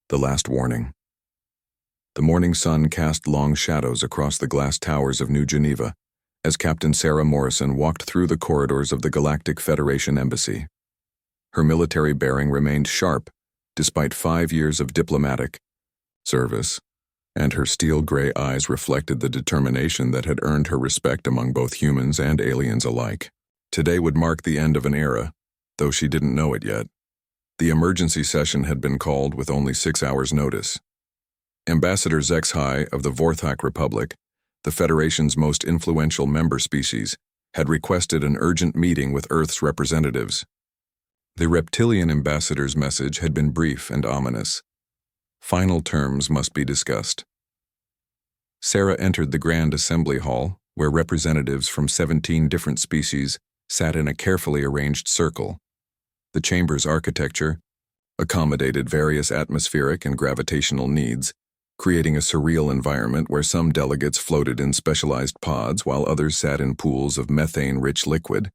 The last warning. The morning sun cast long shadows across the glass towers of New Geneva as Captain Sarah Morrison walked through the corridors of the Galactic Federation Embassy. Her military bearing remained sharp despite 5 years of diplomatic service, and her steel-gray eyes reflected the determination that had earned her respect among both humans and aliens alike. Today would mark the end of an era, though she didn't know it yet. The emergency session had been called with only 6 hours' notice. Ambassador HFY of the Vorthak Republic, the Federation's most influential member species, had requested an urgent meeting with Earth's representatives. The reptilian ambassador's message had been brief and ominous. Final terms must be discussed. Sarah entered the Grand Assembly Hall, where representatives from 17 different species sat in a carefully arranged circle. The chamber's architecture accommodated various atmospheric and gravitational needs, creating a surreal environment where some delegates floated in specialized pods while others sat in pools of methane-rich liquid.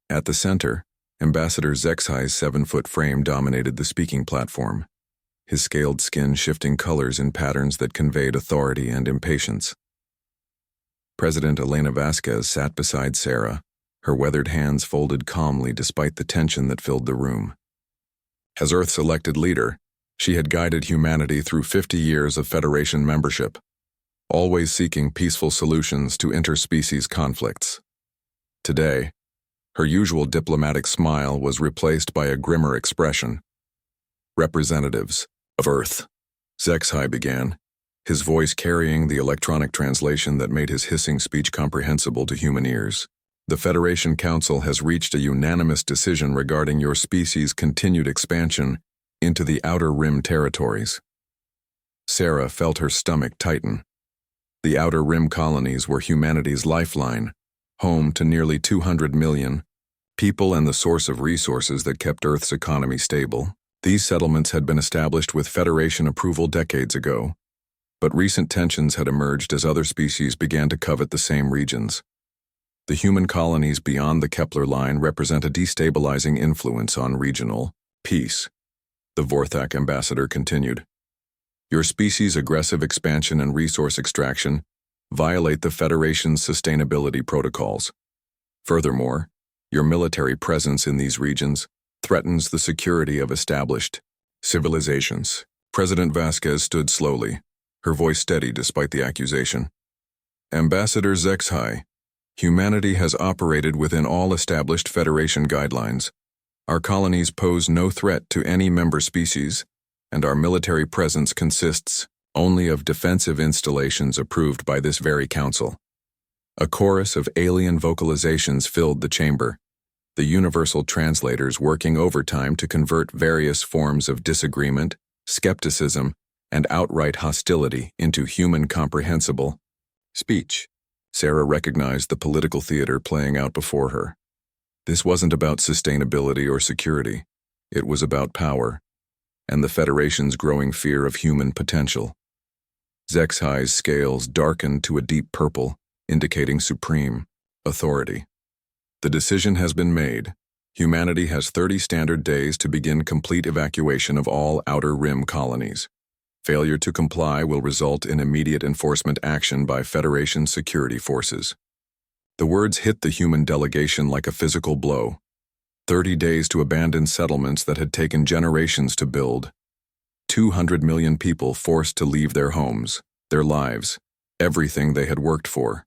At the center, Ambassador HFY's 7-foot frame dominated the speaking platform, his scaled skin shifting colors in patterns that conveyed authority and impatience. President Elena Vasquez sat beside Sarah, her weathered hands folded calmly despite the tension that filled the room. As Earth's elected leader, she had guided humanity through 50 years of Federation membership, always seeking peaceful solutions to interspecies conflicts. Today, her usual diplomatic smile was replaced by a grimmer expression. "Representatives of Earth," HFY began, his voice carrying the electronic translation that made his hissing speech comprehensible to human ears. "The Federation Council has reached a unanimous decision regarding your species' continued expansion into the Outer Rim territories." Sarah felt her stomach tighten. The Outer Rim colonies were humanity's lifeline, home to nearly 200 million people and the source of resources that kept Earth's economy stable. These settlements had been established with Federation approval decades ago, but recent tensions had emerged as other species began to covet the same regions. The human colonies beyond the Kepler line represent a destabilizing influence on regional peace. The Vorthak ambassador continued. "Your species' aggressive expansion and resource extraction violate the Federation's sustainability protocols. Furthermore, your military presence in these regions threatens the security of established civilizations." President Vasquez stood slowly, her voice steady despite the accusation. "Ambassador HFY, humanity has operated within all established Federation guidelines. Our colonies pose no threat to any member species, and our military presence consists only of defensive installations approved by this very council." A chorus of alien vocalizations filled the chamber, the universal translators working overtime to convert various forms of disagreement, skepticism, and outright hostility into human comprehensible speech. Sarah recognized the political theater playing out before her. This wasn't about sustainability or security. It was about power, and the Federation's growing fear of human potential. HFY's scales darkened to a deep purple, indicating supreme authority. "The decision has been made. Humanity has 30 standard days to begin complete evacuation of all Outer Rim colonies. Failure to comply will result in immediate enforcement action by Federation security forces." The words hit the human delegation like a physical blow. 30 days to abandon settlements that had taken generations to build. 200 million people forced to leave their homes, their lives, everything they had worked for.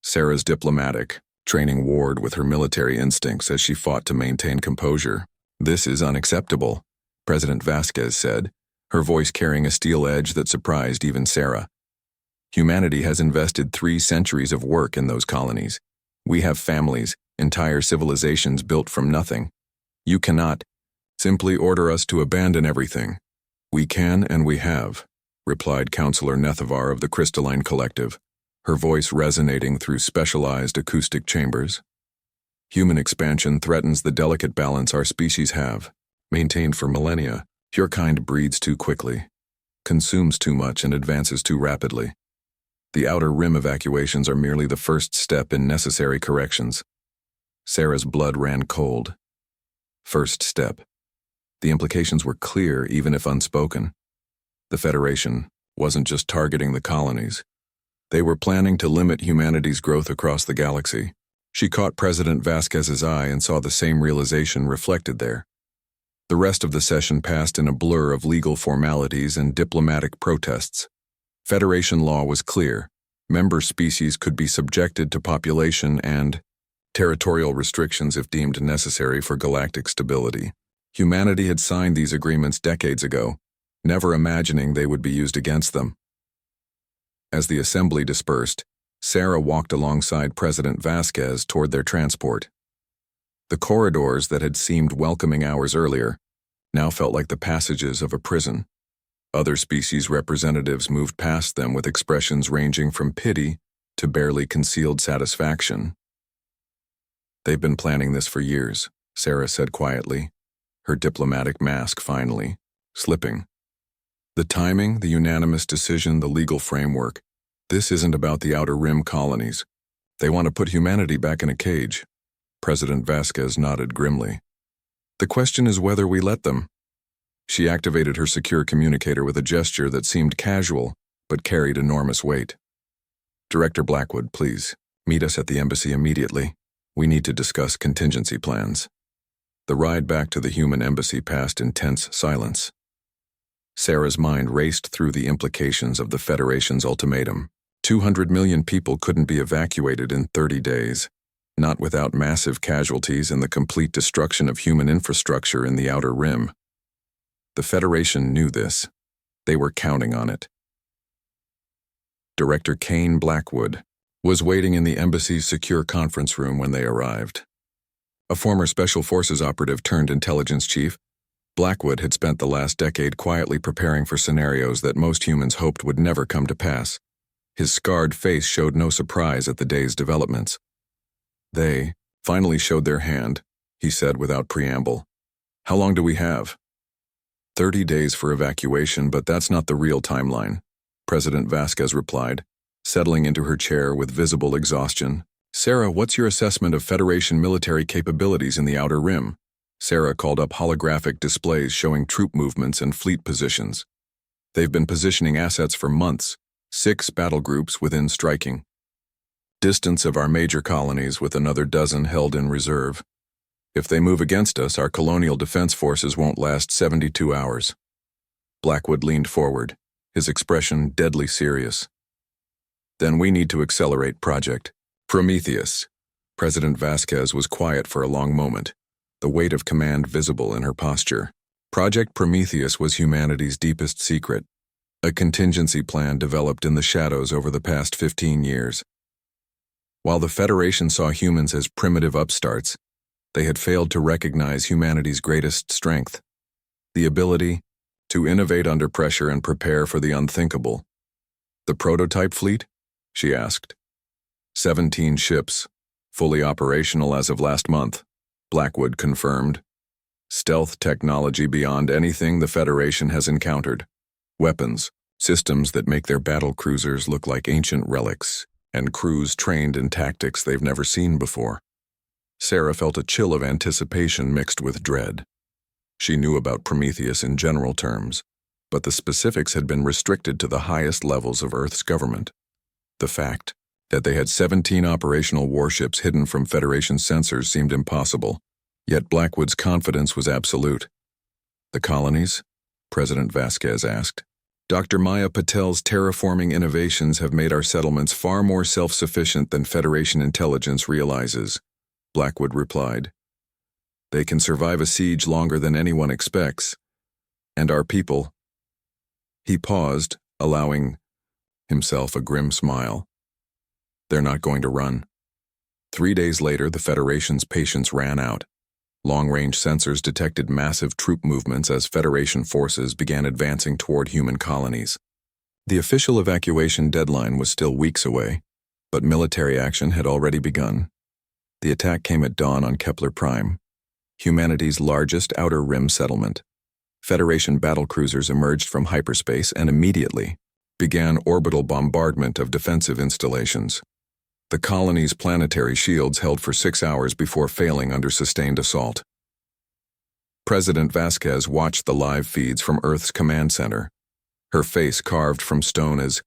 Sarah's diplomatic training warred with her military instincts as she fought to maintain composure. "This is unacceptable," President Vasquez said, her voice carrying a steel edge that surprised even Sarah. "Humanity has invested 3 centuries of work in those colonies. We have families, entire civilizations built from nothing. You cannot simply order us to abandon everything." "We can and we have," replied Councillor Nethavar of the Crystalline Collective, her voice resonating through specialized acoustic chambers. "Human expansion threatens the delicate balance our species have maintained for millennia. Your kind breeds too quickly, consumes too much, and advances too rapidly. The Outer Rim evacuations are merely the first step in necessary corrections." Sarah's blood ran cold. First step. The implications were clear, even if unspoken. The Federation wasn't just targeting the colonies. They were planning to limit humanity's growth across the galaxy. She caught President Vasquez's eye and saw the same realization reflected there. The rest of the session passed in a blur of legal formalities and diplomatic protests. Federation law was clear. Member species could be subjected to population and territorial restrictions if deemed necessary for galactic stability. Humanity had signed these agreements decades ago, never imagining they would be used against them. As the assembly dispersed, Sarah walked alongside President Vasquez toward their transport. The corridors that had seemed welcoming hours earlier now felt like the passages of a prison. Other species representatives moved past them with expressions ranging from pity to barely concealed satisfaction. "They've been planning this for years," Sarah said quietly, her diplomatic mask finally slipping. "The timing, the unanimous decision, the legal framework. This isn't about the Outer Rim colonies. They want to put humanity back in a cage." President Vasquez nodded grimly. "The question is whether we let them." She activated her secure communicator with a gesture that seemed casual but carried enormous weight. "Director Blackwood, please, meet us at the embassy immediately. We need to discuss contingency plans." The ride back to the human embassy passed in tense silence. Sarah's mind raced through the implications of the Federation's ultimatum. 200 million people couldn't be evacuated in 30 days, not without massive casualties and the complete destruction of human infrastructure in the Outer Rim. The Federation knew this. They were counting on it. Director Kane Blackwood was waiting in the embassy's secure conference room when they arrived. A former Special Forces operative turned intelligence chief, Blackwood had spent the last decade quietly preparing for scenarios that most humans hoped would never come to pass. His scarred face showed no surprise at the day's developments. "They finally showed their hand," he said without preamble. "How long do we have?" 30 days for evacuation, but that's not the real timeline," President Vasquez replied, settling into her chair with visible exhaustion. "Sarah, what's your assessment of Federation military capabilities in the Outer Rim?" Sarah called up holographic displays showing troop movements and fleet positions. "They've been positioning assets for months, 6 battle groups within striking distance of our major colonies with another dozen held in reserve. If they move against us, our colonial defense forces won't last 72 hours. Blackwood leaned forward, his expression deadly serious. "Then we need to accelerate Project Prometheus." President Vasquez was quiet for a long moment, the weight of command visible in her posture. Project Prometheus was humanity's deepest secret, a contingency plan developed in the shadows over the past 15 years. While the Federation saw humans as primitive upstarts, they had failed to recognize humanity's greatest strength, the ability to innovate under pressure and prepare for the unthinkable. "The prototype fleet?" she asked. 17 ships, fully operational as of last month, Blackwood confirmed. "Stealth technology beyond anything the Federation has encountered. Weapons, systems that make their battle cruisers look like ancient relics, and crews trained in tactics they've never seen before." Sarah felt a chill of anticipation mixed with dread. She knew about Prometheus in general terms, but the specifics had been restricted to the highest levels of Earth's government. The fact that they had 17 operational warships hidden from Federation sensors seemed impossible, yet Blackwood's confidence was absolute. "The colonies?" President Vasquez asked. "Dr. Maya Patel's terraforming innovations have made our settlements far more self-sufficient than Federation intelligence realizes," Blackwood replied. "They can survive a siege longer than anyone expects. And our people—" He paused, allowing himself a grim smile. "They're not going to run." 3 days later, the Federation's patience ran out. Long-range sensors detected massive troop movements as Federation forces began advancing toward human colonies. The official evacuation deadline was still weeks away, but military action had already begun. The attack came at dawn on Kepler Prime, humanity's largest Outer Rim settlement. Federation battlecruisers emerged from hyperspace and immediately began orbital bombardment of defensive installations. The colony's planetary shields held for 6 hours before failing under sustained assault. President Vasquez watched the live feeds from Earth's command center, her face carved from stone as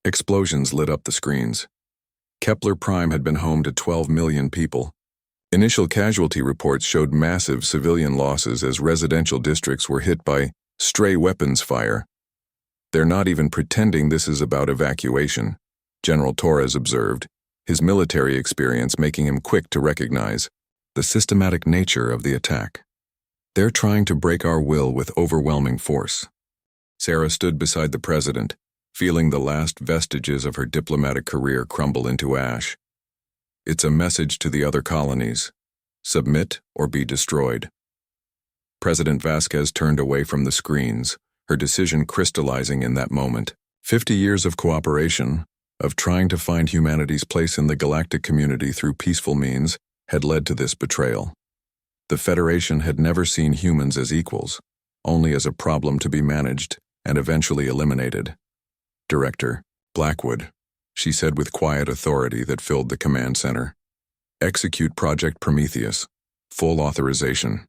explosions lit up the screens. Kepler Prime had been home to 12 million people. Initial casualty reports showed massive civilian losses as residential districts were hit by stray weapons fire. "They're not even pretending this is about evacuation," General Torres observed, his military experience making him quick to recognize the systematic nature of the attack. "They're trying to break our will with overwhelming force." Sarah stood beside the president, feeling the last vestiges of her diplomatic career crumble into ash. "It's a message to the other colonies. Submit or be destroyed." President Vasquez turned away from the screens, her decision crystallizing in that moment. 50 years of cooperation, of trying to find humanity's place in the galactic community through peaceful means, had led to this betrayal. The Federation had never seen humans as equals, only as a problem to be managed and eventually eliminated. "Director Blackwood," she said with quiet authority that filled the command center. "Execute Project Prometheus. Full authorization."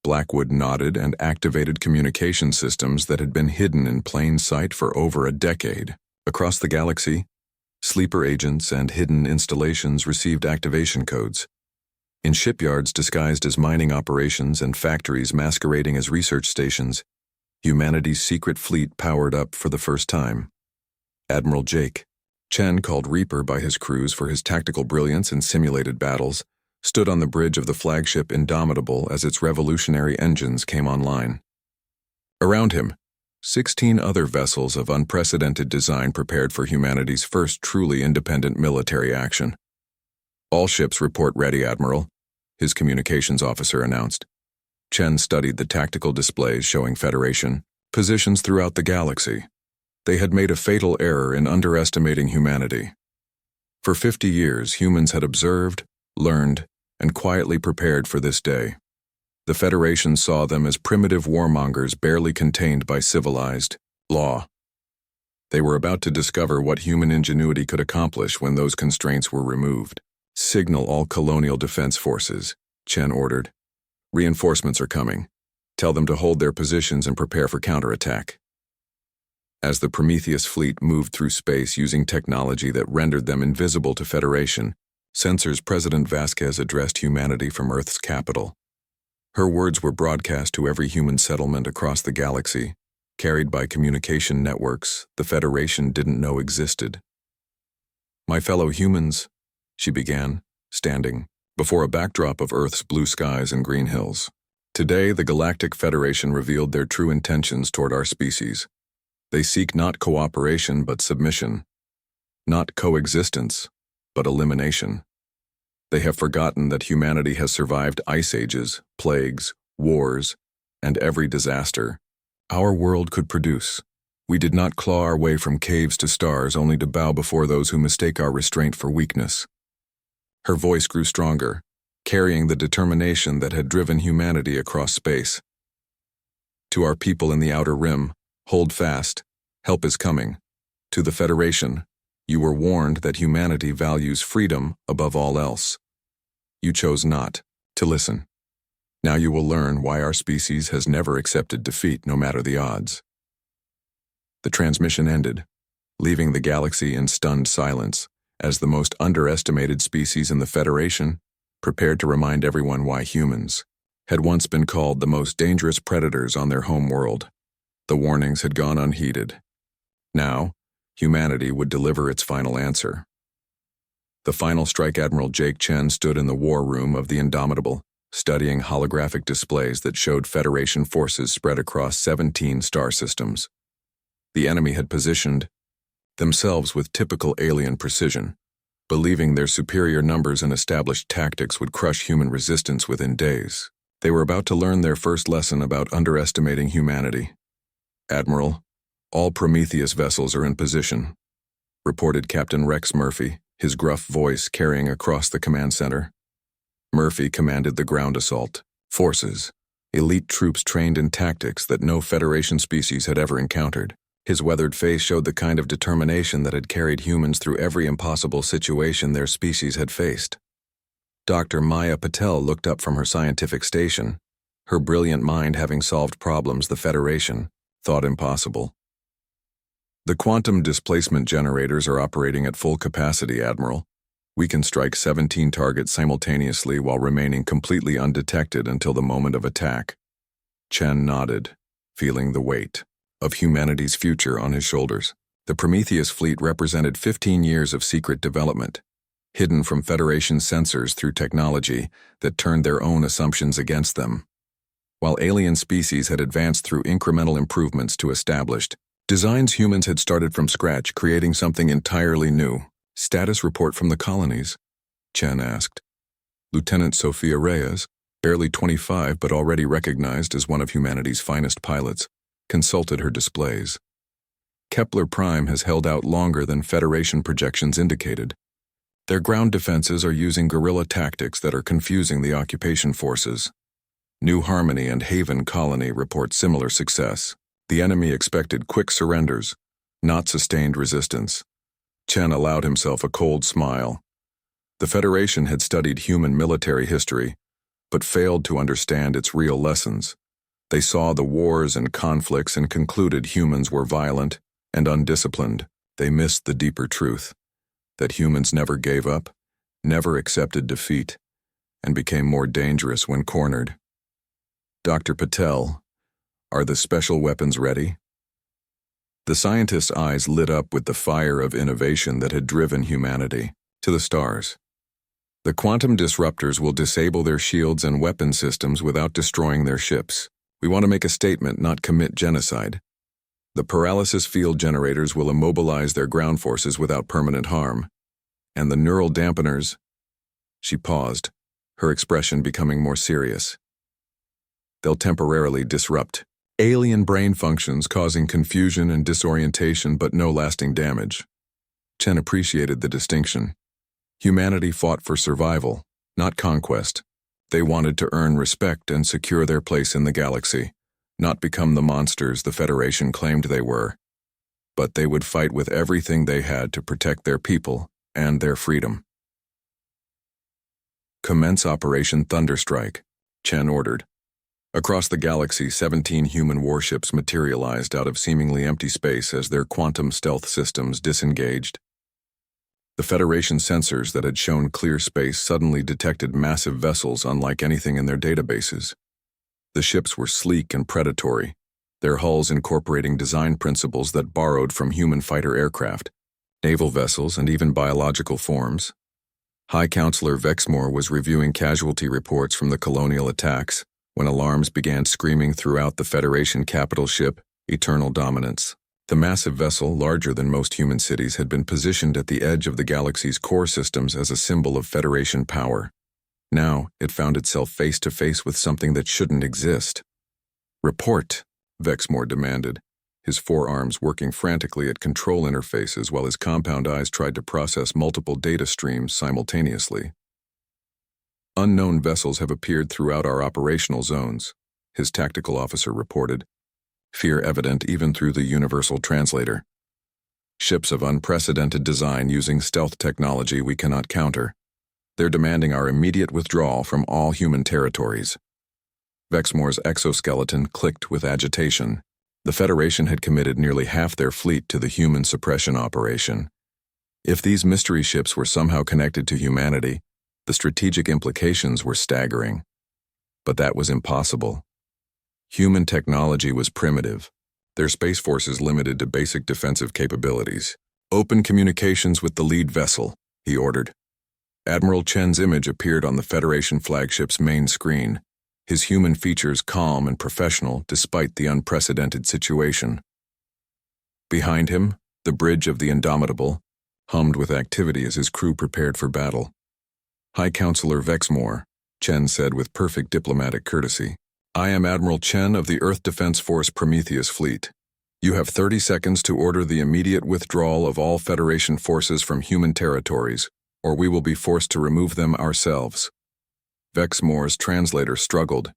Blackwood nodded and activated communication systems that had been hidden in plain sight for over a decade. Across the galaxy, sleeper agents and hidden installations received activation codes. In shipyards disguised as mining operations and factories masquerading as research stations, humanity's secret fleet powered up for the first time. Admiral Jake, Chen called Reaper by his crews for his tactical brilliance in simulated battles, stood on the bridge of the flagship Indomitable as its revolutionary engines came online. Around him, 16 other vessels of unprecedented design prepared for humanity's first truly independent military action. "All ships report ready, Admiral," his communications officer announced. Chen studied the tactical displays showing Federation positions throughout the galaxy. They had made a fatal error in underestimating humanity. For 50 years, humans had observed, learned, and quietly prepared for this day. The Federation saw them as primitive warmongers barely contained by civilized law. They were about to discover what human ingenuity could accomplish when those constraints were removed. "Signal all colonial defense forces," Chen ordered. "Reinforcements are coming. Tell them to hold their positions and prepare for counterattack." As the Prometheus fleet moved through space using technology that rendered them invisible to Federation sensors, President Vasquez addressed humanity from Earth's capital. Her words were broadcast to every human settlement across the galaxy, carried by communication networks the Federation didn't know existed. "My fellow humans," she began, standing before a backdrop of Earth's blue skies and green hills. "Today, the Galactic Federation revealed their true intentions toward our species. They seek not cooperation but submission, not coexistence but elimination. They have forgotten that humanity has survived ice ages, plagues, wars, and every disaster our world could produce. We did not claw our way from caves to stars only to bow before those who mistake our restraint for weakness." Her voice grew stronger, carrying the determination that had driven humanity across space. "To our people in the Outer Rim, hold fast. Help is coming. To the Federation, you were warned that humanity values freedom above all else. You chose not to listen. Now you will learn why our species has never accepted defeat no matter the odds." The transmission ended, leaving the galaxy in stunned silence as the most underestimated species in the Federation prepared to remind everyone why humans had once been called the most dangerous predators on their home world. The warnings had gone unheeded. Now, humanity would deliver its final answer. The final strike. Admiral Jake Chen stood in the war room of the Indomitable, studying holographic displays that showed Federation forces spread across 17 star systems. The enemy had positioned themselves with typical alien precision, believing their superior numbers and established tactics would crush human resistance within days. They were about to learn their first lesson about underestimating humanity. "Admiral, all Prometheus vessels are in position," reported Captain Rex Murphy, his gruff voice carrying across the command center. Murphy commanded the ground assault forces, elite troops trained in tactics that no Federation species had ever encountered. His weathered face showed the kind of determination that had carried humans through every impossible situation their species had faced. Dr. Maya Patel looked up from her scientific station, her brilliant mind having solved problems the Federation thought impossible. The quantum displacement generators are operating at full capacity, Admiral. We can strike 17 targets simultaneously while remaining completely undetected until the moment of attack. Chen nodded, feeling the weight of humanity's future on his shoulders. The Prometheus fleet represented 15 years of secret development, hidden from Federation censors through technology that turned their own assumptions against them. While alien species had advanced through incremental improvements to established designs, humans had started from scratch, creating something entirely new. Status report from the colonies? Chen asked. Lieutenant Sophia Reyes, barely 25 but already recognized as one of humanity's finest pilots, consulted her displays. Kepler Prime has held out longer than Federation projections indicated. Their ground defenses are using guerrilla tactics that are confusing the occupation forces. New Harmony and Haven Colony report similar success. The enemy expected quick surrenders, not sustained resistance. Chen allowed himself a cold smile. The Federation had studied human military history, but failed to understand its real lessons. They saw the wars and conflicts and concluded humans were violent and undisciplined. They missed the deeper truth, that humans never gave up, never accepted defeat, and became more dangerous when cornered. Dr. Patel, are the special weapons ready? The scientist's eyes lit up with the fire of innovation that had driven humanity to the stars. The quantum disruptors will disable their shields and weapon systems without destroying their ships. We want to make a statement, not commit genocide. The paralysis field generators will immobilize their ground forces without permanent harm. And the neural dampeners... She paused, her expression becoming more serious. They'll temporarily disrupt alien brain functions, causing confusion and disorientation but no lasting damage. Chen appreciated the distinction. Humanity fought for survival, not conquest. They wanted to earn respect and secure their place in the galaxy, not become the monsters the Federation claimed they were. But they would fight with everything they had to protect their people and their freedom. Commence Operation Thunderstrike, Chen ordered. Across the galaxy, 17 human warships materialized out of seemingly empty space as their quantum stealth systems disengaged. The Federation sensors that had shown clear space suddenly detected massive vessels unlike anything in their databases. The ships were sleek and predatory, their hulls incorporating design principles that borrowed from human fighter aircraft, naval vessels, and even biological forms. High Counselor Vexmore was reviewing casualty reports from the colonial attacks when alarms began screaming throughout the Federation capital ship, Eternal Dominance. The massive vessel, larger than most human cities, had been positioned at the edge of the galaxy's core systems as a symbol of Federation power. Now, it found itself face to face with something that shouldn't exist. "Report," Vexmore demanded, his forearms working frantically at control interfaces while his compound eyes tried to process multiple data streams simultaneously. "Unknown vessels have appeared throughout our operational zones," his tactical officer reported, fear evident even through the universal translator. "Ships of unprecedented design using stealth technology we cannot counter. They're demanding our immediate withdrawal from all human territories." Vexmore's exoskeleton clicked with agitation. The Federation had committed nearly half their fleet to the human suppression operation. If these mystery ships were somehow connected to humanity, the strategic implications were staggering. But that was impossible. Human technology was primitive, their space forces limited to basic defensive capabilities. "Open communications with the lead vessel," he ordered. Admiral Chen's image appeared on the Federation flagship's main screen, his human features calm and professional despite the unprecedented situation. Behind him, the bridge of the Indomitable hummed with activity as his crew prepared for battle. "High Counselor Vexmore," Chen said with perfect diplomatic courtesy. "I am Admiral Chen of the Earth Defense Force Prometheus Fleet. You have 30 seconds to order the immediate withdrawal of all Federation forces from human territories, or we will be forced to remove them ourselves." Vexmore's translator struggled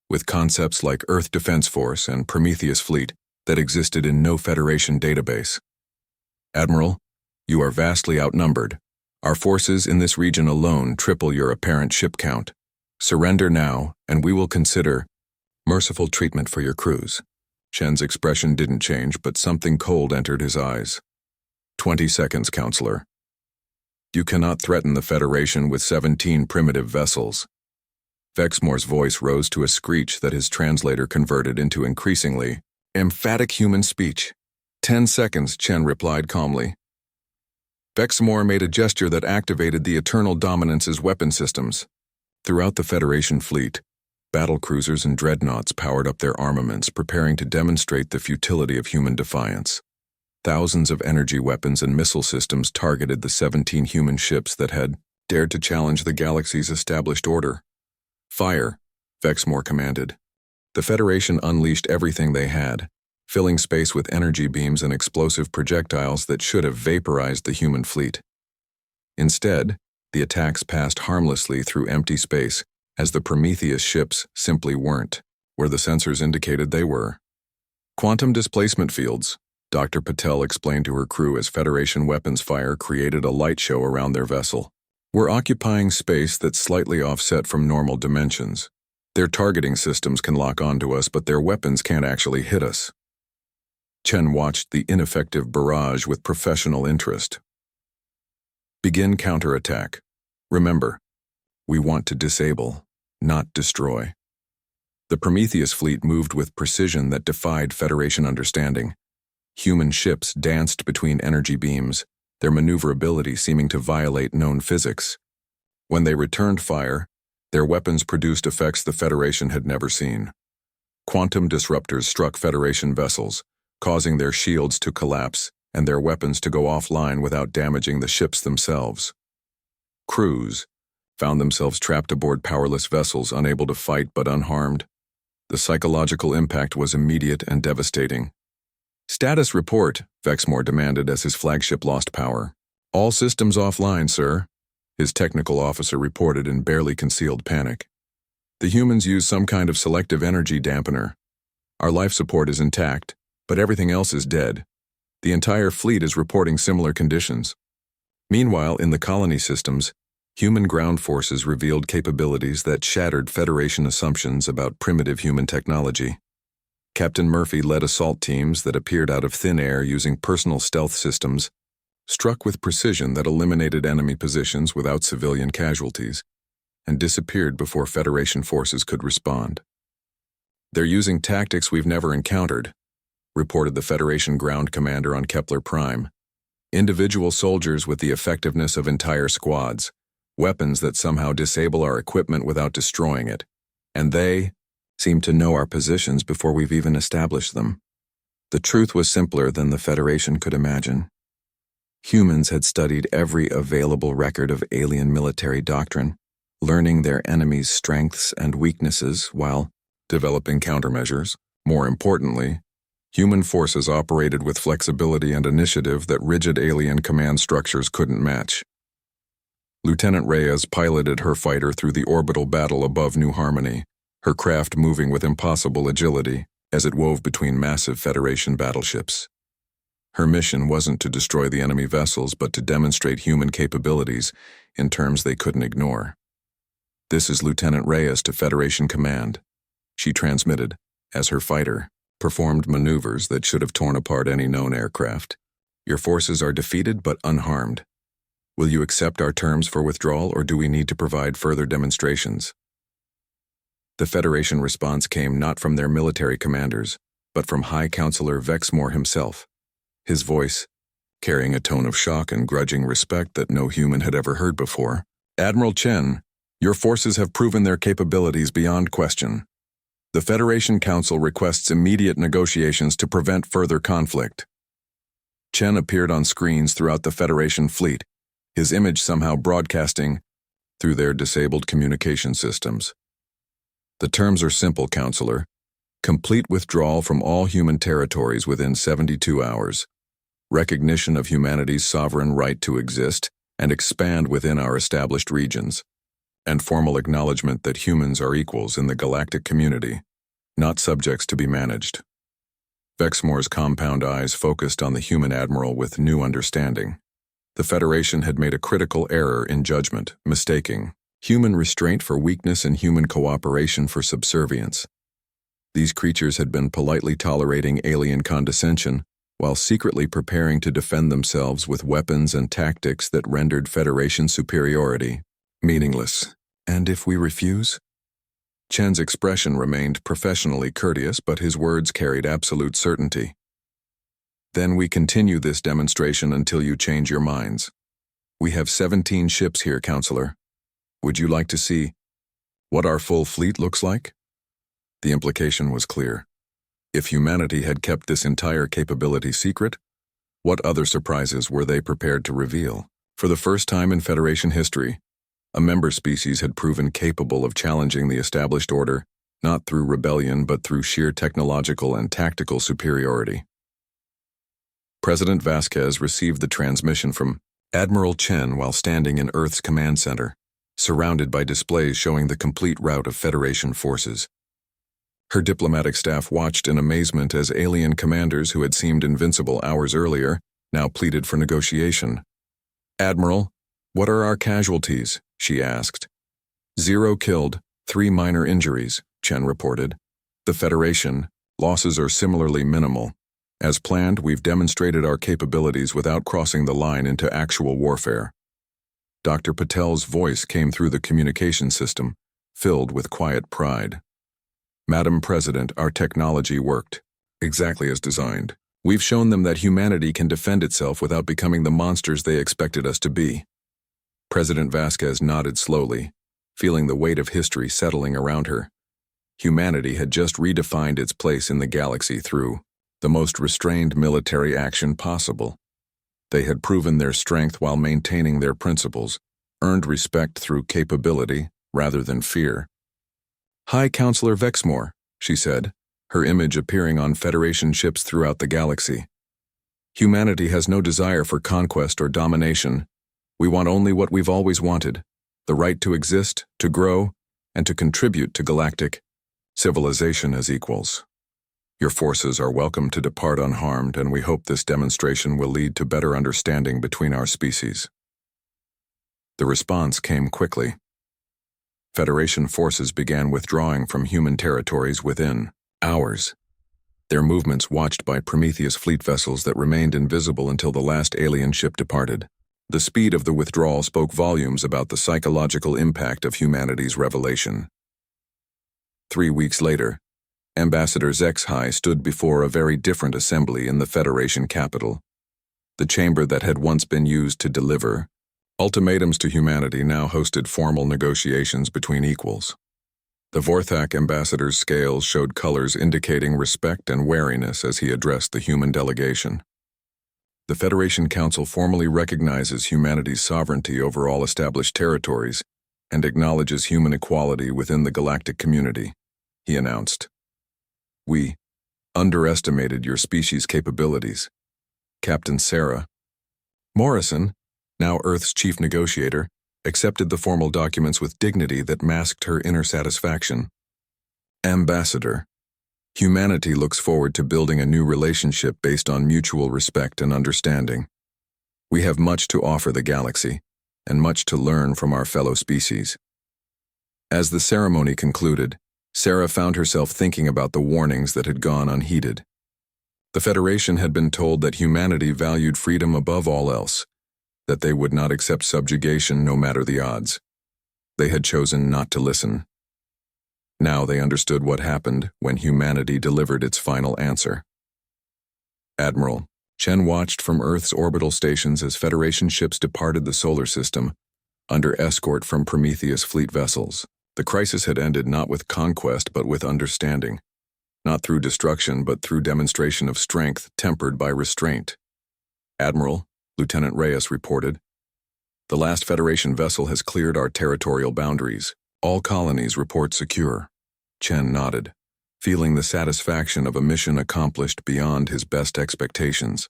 with concepts like Earth Defense Force and Prometheus Fleet that existed in no Federation database. "Admiral, you are vastly outnumbered. Our forces in this region alone triple your apparent ship count. Surrender now, and we will consider..." Merciful treatment for your crews. Chen's expression didn't change, but something cold entered his eyes. 20 seconds, Counselor. You cannot threaten the Federation with 17 primitive vessels. Vexmore's voice rose to a screech that his translator converted into increasingly emphatic human speech. 10 seconds, Chen replied calmly. Vexmore made a gesture that activated the Eternal Dominance's weapon systems. Throughout the Federation fleet, battle cruisers and dreadnoughts powered up their armaments, preparing to demonstrate the futility of human defiance. Thousands of energy weapons and missile systems targeted the 17 human ships that had dared to challenge the galaxy's established order. Fire, Vexmore commanded. The Federation unleashed everything they had, filling space with energy beams and explosive projectiles that should have vaporized the human fleet. Instead, the attacks passed harmlessly through empty space, as the Prometheus ships simply weren't, where the sensors indicated they were. Quantum displacement fields, Dr. Patel explained to her crew as Federation weapons fire created a light show around their vessel. We're occupying space that's slightly offset from normal dimensions. Their targeting systems can lock onto us, but their weapons can't actually hit us. Chen watched the ineffective barrage with professional interest. Begin counterattack. Remember, we want to disable, not destroy. The Prometheus fleet moved with precision that defied Federation understanding. Human ships danced between energy beams, their maneuverability seeming to violate known physics. When they returned fire, their weapons produced effects the Federation had never seen. Quantum disruptors struck Federation vessels, causing their shields to collapse and their weapons to go offline without damaging the ships themselves. Crews found themselves trapped aboard powerless vessels, unable to fight but unharmed. The psychological impact was immediate and devastating. Status report, Vexmore demanded as his flagship lost power. All systems offline, sir, his technical officer reported in barely concealed panic. The humans use some kind of selective energy dampener. Our life support is intact, but everything else is dead. The entire fleet is reporting similar conditions. Meanwhile, in the colony systems, human ground forces revealed capabilities that shattered Federation assumptions about primitive human technology. Captain Murphy led assault teams that appeared out of thin air using personal stealth systems, struck with precision that eliminated enemy positions without civilian casualties, and disappeared before Federation forces could respond. They're using tactics we've never encountered, reported the Federation ground commander on Kepler Prime. Individual soldiers with the effectiveness of entire squads, weapons that somehow disable our equipment without destroying it, and they seem to know our positions before we've even established them. The truth was simpler than the Federation could imagine. Humans had studied every available record of alien military doctrine, learning their enemies' strengths and weaknesses while developing countermeasures. More importantly, human forces operated with flexibility and initiative that rigid alien command structures couldn't match. Lieutenant Reyes piloted her fighter through the orbital battle above New Harmony, her craft moving with impossible agility as it wove between massive Federation battleships. Her mission wasn't to destroy the enemy vessels, but to demonstrate human capabilities in terms they couldn't ignore. "This is Lieutenant Reyes to Federation Command," she transmitted, as her fighter performed maneuvers that should have torn apart any known aircraft. "Your forces are defeated but unharmed. Will you accept our terms for withdrawal, or do we need to provide further demonstrations?" The Federation response came not from their military commanders, but from High Counselor Vexmore himself, his voice carrying a tone of shock and grudging respect that no human had ever heard before. "Admiral Chen, your forces have proven their capabilities beyond question. The Federation Council requests immediate negotiations to prevent further conflict." Chen appeared on screens throughout the Federation fleet, his image somehow broadcasting through their disabled communication systems. "The terms are simple, Counselor. Complete withdrawal from all human territories within 72 hours. Recognition of humanity's sovereign right to exist and expand within our established regions. And formal acknowledgement that humans are equals in the galactic community, not subjects to be managed." Vexmore's compound eyes focused on the human admiral with new understanding. The Federation had made a critical error in judgment, mistaking human restraint for weakness and human cooperation for subservience. These creatures had been politely tolerating alien condescension, while secretly preparing to defend themselves with weapons and tactics that rendered Federation superiority meaningless. And if we refuse? Chen's expression remained professionally courteous, but his words carried absolute certainty. Then we continue this demonstration until you change your minds. We have 17 ships here, Counselor. Would you like to see what our full fleet looks like? The implication was clear. If humanity had kept this entire capability secret, what other surprises were they prepared to reveal? For the first time in Federation history, a member species had proven capable of challenging the established order, not through rebellion but through sheer technological and tactical superiority. President Vasquez received the transmission from Admiral Chen while standing in Earth's command center, surrounded by displays showing the complete route of Federation forces. Her diplomatic staff watched in amazement as alien commanders who had seemed invincible hours earlier now pleaded for negotiation. "Admiral, what are our casualties?" she asked. 0 killed, 3 minor injuries, Chen reported. The Federation, losses are similarly minimal. As planned, we've demonstrated our capabilities without crossing the line into actual warfare. Dr. Patel's voice came through the communication system, filled with quiet pride. "Madam President, our technology worked exactly as designed. We've shown them that humanity can defend itself without becoming the monsters they expected us to be." President Vasquez nodded slowly, feeling the weight of history settling around her. Humanity had just redefined its place in the galaxy through the most restrained military action possible. They had proven their strength while maintaining their principles, earned respect through capability rather than fear. "Hi, Counselor Vexmore," she said, her image appearing on Federation ships throughout the galaxy. "Humanity has no desire for conquest or domination. We want only what we've always wanted, the right to exist, to grow, and to contribute to galactic civilization as equals. Your forces are welcome to depart unharmed, and we hope this demonstration will lead to better understanding between our species." The response came quickly. Federation forces began withdrawing from human territories within hours, their movements watched by Prometheus fleet vessels that remained invisible until the last alien ship departed. The speed of the withdrawal spoke volumes about the psychological impact of humanity's revelation. 3 weeks later, Ambassador HFY stood before a very different assembly in the Federation capital. The chamber that had once been used to deliver ultimatums to humanity now hosted formal negotiations between equals. The Vorthak ambassador's scales showed colors indicating respect and wariness as he addressed the human delegation. The Federation Council formally recognizes humanity's sovereignty over all established territories and acknowledges human equality within the galactic community, he announced. "We underestimated your species' capabilities." Captain Sarah Morrison, now Earth's chief negotiator, accepted the formal documents with dignity that masked her inner satisfaction. "Ambassador, humanity looks forward to building a new relationship based on mutual respect and understanding. We have much to offer the galaxy, and much to learn from our fellow species." As the ceremony concluded, Sarah found herself thinking about the warnings that had gone unheeded. The Federation had been told that humanity valued freedom above all else, that they would not accept subjugation no matter the odds. They had chosen not to listen. Now they understood what happened when humanity delivered its final answer. "Admiral," Chen watched from Earth's orbital stations as Federation ships departed the solar system, under escort from Prometheus fleet vessels. The crisis had ended not with conquest but with understanding, not through destruction but through demonstration of strength tempered by restraint. "Admiral," Lieutenant Reyes reported, "the last Federation vessel has cleared our territorial boundaries. All colonies report secure." Chen nodded, feeling the satisfaction of a mission accomplished beyond his best expectations.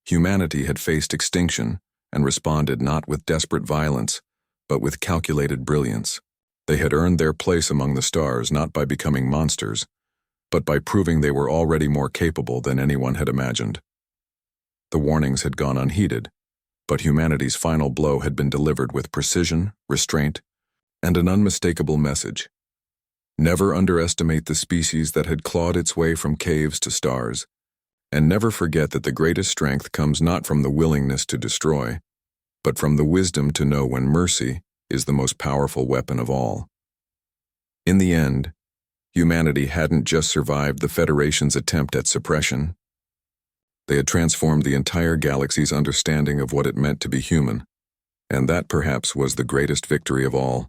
Humanity had faced extinction and responded not with desperate violence, but with calculated brilliance. They had earned their place among the stars not by becoming monsters, but by proving they were already more capable than anyone had imagined. The warnings had gone unheeded, but humanity's final blow had been delivered with precision, restraint, and an unmistakable message. Never underestimate the species that had clawed its way from caves to stars, and never forget that the greatest strength comes not from the willingness to destroy, but from the wisdom to know when mercy is the most powerful weapon of all. In the end, humanity hadn't just survived the Federation's attempt at suppression. They had transformed the entire galaxy's understanding of what it meant to be human, and that perhaps was the greatest victory of all.